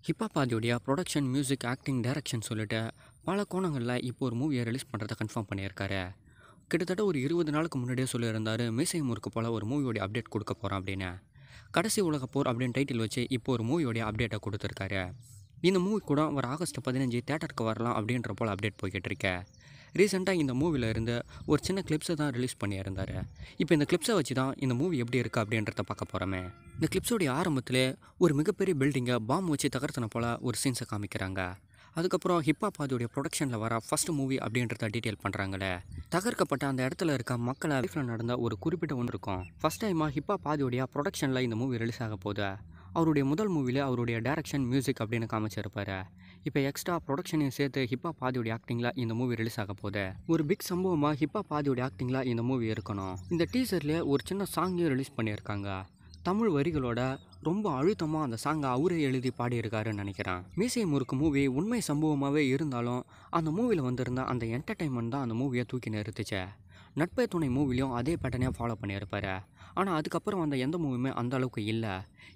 Hip hop ஆதியோடைய production, music, acting, direction சொல்லிட்டு பல கோணங்களில் இப்போ ஒரு மூவியை ரிலீஸ் பண்ணுறதை கன்ஃபார்ம் பண்ணியிருக்காரு. கிட்டத்தட்ட ஒரு 20 நாளுக்கு முன்னாடியே சொல்லியிருந்தார், மீசை முறுக்கு போல் ஒரு மூவியோடைய அப்டேட் கொடுக்க போகிறோம் அப்படின்னு. கடைசி உலகப் போர் அப்படின்னு டைட்டில் வச்சு இப்போ ஒரு மூவியோடைய அப்டேட்டை கொடுத்துருக்காரு. இந்த மூவி கூட ஒரு ஆகஸ்ட் 15 தேட்டருக்கு வரலாம் அப்படின்ற போல் அப்டேட் போய்கிட்டு இருக்கு. ரீசெண்டாக இந்த மூவியில் இருந்து ஒரு சின்ன கிளிப்ஸை தான் ரிலீஸ் பண்ணியிருந்தார். இப்போ இந்த கிளிப்ஸை வச்சு தான் இந்த மூவி எப்படி இருக்குது அப்படின்றத பார்க்க போகிறோமே. இந்த கிளிப்ஸோடைய ஆரம்பத்திலே ஒரு மிகப்பெரிய பில்டிங்கை பாம்பு வச்சு தகர்த்தன போல் ஒரு சீன்ஸை காமிக்கிறாங்க. அதுக்கப்புறம் ஹிப்ஹாப் ஆதியோடைய ப்ரொடக்ஷனில் வர ஃபர்ஸ்ட் மூவி அப்படின்றத டீட்டெயில் பண்ணுறாங்களே. தகர்க்கப்பட்ட அந்த இடத்துல இருக்க மக்களை லைஃப்பில் நடந்த ஒரு குறிப்பிட்ட ஒன்று இருக்கும். ஃபர்ஸ்ட் டைமாக ஹிப்ஹாப் ஆதியோடைய ப்ரொடக்ஷனில் இந்த மூவி ரிலீஸ் ஆக போகுது. அவருடைய முதல் மூவியில் அவருடைய டைரக்ஷன், மியூசிக் அப்படின்னு காமிச்சிருப்பார். இப்போ எக்ஸ்ட்ரா ப்ரொடக்ஷனையும் சேர்த்து ஹிப்ஹாப் ஆதியோடைய ஆக்டிங்கில் இந்த மூவி ரிலீஸ் ஆக போகுது. ஒரு பிக் சம்பவமாக ஹிப்ஹாப் ஆதியோடைய ஆக்டிங்கில் இந்த மூவி இருக்கணும். இந்த டீசர்லேயே ஒரு சின்ன சாங்கையும் ரிலீஸ் பண்ணியிருக்காங்க. தமிழ் வரிகளோட ரொம்ப அழுத்தமாக அந்த சாங்கை அவரே எழுதி பாடியிருக்காருன்னு நினைக்கிறேன். மீசை முறுக்கு மூவி உண்மை சம்பவமாகவே இருந்தாலும் அந்த மூவியில் வந்திருந்த அந்த என்டர்டைன்மெண்ட் தான் அந்த மூவியை தூக்கி நிறுத்துச்சு. நட்பே துணை மூவிலையும் அதே பேட்டர்னே ஃபாலோ பண்ணியிருப்பாரு. ஆனால் அதுக்கப்புறம் வந்த எந்த மூவியுமே அந்த அளவுக்கு இல்லை.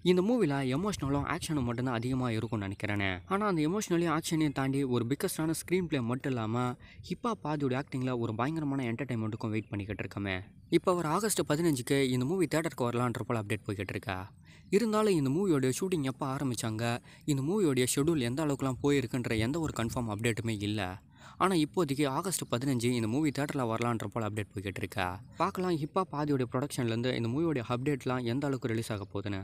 இந்த மூவியில் எமோஷ்னலும் ஆக்ஷனும் மட்டும்தான் அதிகமாக இருக்கும்னு நினைக்கிறேனே. ஆனால் அந்த எமோஷ்னலையும் ஆக்ஷனையும் தாண்டி ஒரு பிக்கஸ்டான ஸ்க்ரீன் பிளே மட்டும் இல்லாமல் ஹிப்ஹாப் ஆதியோட ஆக்டிங்கில் ஒரு பயங்கரமான என்டர்டைன்மெண்ட்டுக்கும் வெயிட் பண்ணிக்கிட்டு இருக்கமே. இப்போ ஒரு ஆகஸ்ட் 15 இந்த மூவி தேட்டருக்கு வரலான்ற போல் அப்டேட் போய்கிட்டு இருக்கா. இருந்தாலும் இந்த மூவியோடைய ஷூட்டிங் எப்போ ஆரம்பித்தாங்க, இந்த மூவியோடைய ஷெடியூல் எந்த அளவுக்குலாம் போயிருக்குன்ற எந்த ஒரு கன்ஃபார்ம் அப்டேட்டுமே இல்லை. ஆனால் இப்போதைக்கு ஆகஸ்ட் 15 இந்த மூவி தேட்டரில் வரலான்ற போல் அப்டேட் போய்கிட்டு இருக்கா. பார்க்கலாம் ஹிப்ஹாப் ஆதியோடைய ப்ரொடக்ஷன்லேருந்து இந்த மூவியோடைய அப்டேட்லாம் எந்த அளவுக்கு ரிலீஸ் ஆக போகுதுன்னு.